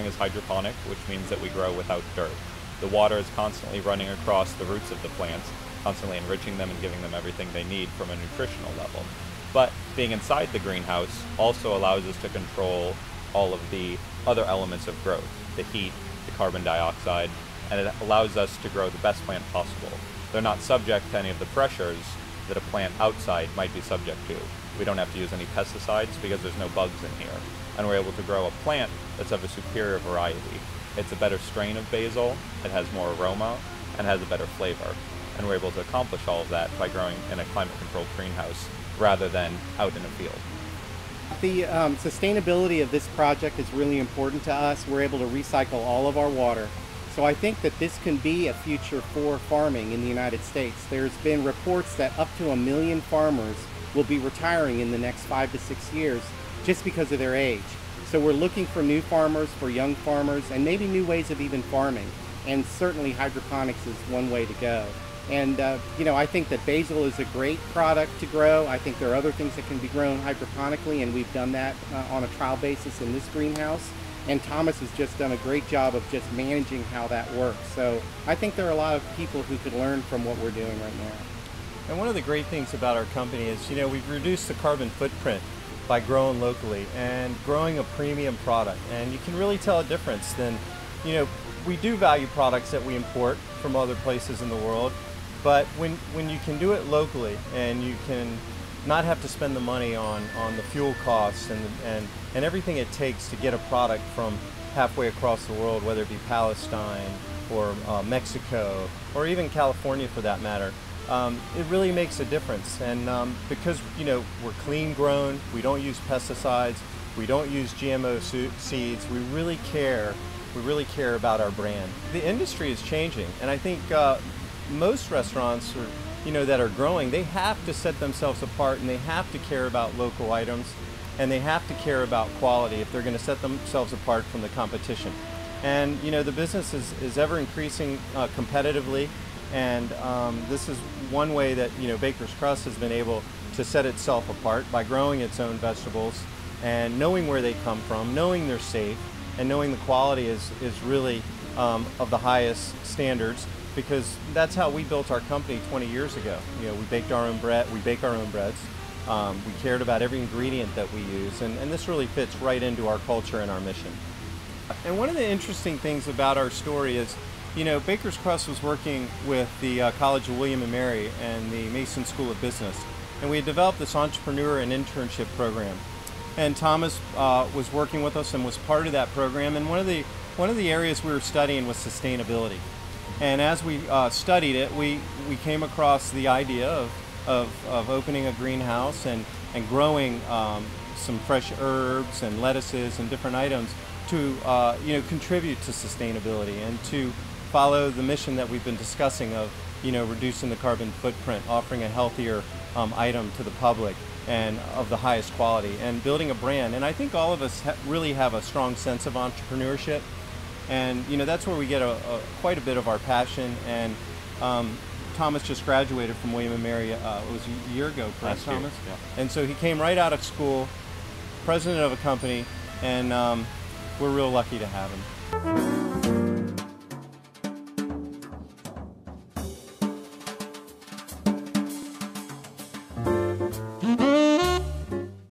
growing is hydroponic, which means that we grow without dirt. The water is constantly running across the roots of the plants, constantly enriching them and giving them everything they need from a nutritional level. But being inside the greenhouse also allows us to control all of the other elements of growth, the heat, the carbon dioxide, and it allows us to grow the best plant possible. They're not subject to any of the pressures that a plant outside might be subject to. We don't have to use any pesticides because there's no bugs in here. And we're able to grow a plant that's of a superior variety. It's a better strain of basil, it has more aroma, and has a better flavor. And we're able to accomplish all of that by growing in a climate-controlled greenhouse rather than out in a field. The sustainability of this project is really important to us. We're able to recycle all of our water. So I think that this can be a future for farming in the United States. There's been reports that up to 1 million farmers will be retiring in the next 5 to 6 years just because of their age. So we're looking for new farmers, for young farmers, and maybe new ways of even farming. And certainly hydroponics is one way to go. And I think that basil is a great product to grow. I think there are other things that can be grown hydroponically, and we've done that on a trial basis in this greenhouse. And Thomas has just done a great job of just managing how that works. So I think there are a lot of people who could learn from what we're doing right now. And one of the great things about our company is, we've reduced the carbon footprint by growing locally and growing a premium product. And you can really tell a difference than, we do value products that we import from other places in the world. But when you can do it locally and you can not have to spend the money on the fuel costs and everything it takes to get a product from halfway across the world, whether it be Palestine or Mexico or even California for that matter, it really makes a difference. And because we're clean grown, we don't use pesticides, we don't use GMO seeds, we really care about our brand. The industry is changing, and I think most restaurants that are growing, they have to set themselves apart, and they have to care about local items, and they have to care about quality if they're going to set themselves apart from the competition. And the business is ever increasing competitively, and this is one way that Baker's Crust has been able to set itself apart by growing its own vegetables and knowing where they come from, knowing they're safe, and knowing the quality is really of the highest standards. Because that's how we built our company 20 years ago. We baked our own bread. We bake our own breads. We cared about every ingredient that we use, and this really fits right into our culture and our mission. And one of the interesting things about our story is, Baker's Crust was working with the College of William and Mary and the Mason School of Business, and we had developed this entrepreneur and internship program. And Thomas was working with us and was part of that program. And one of the areas we were studying was sustainability. And as we studied it, we came across the idea of opening a greenhouse and growing some fresh herbs and lettuces and different items to contribute to sustainability and to follow the mission that we've been discussing of reducing the carbon footprint, offering a healthier item to the public and of the highest quality, and building a brand. And I think all of us really have a strong sense of entrepreneurship. And that's where we get quite a bit of our passion. And Thomas just graduated from William & Mary, it was a year ago, correct, Thomas? Yeah. And so he came right out of school, president of a company, and we're real lucky to have him.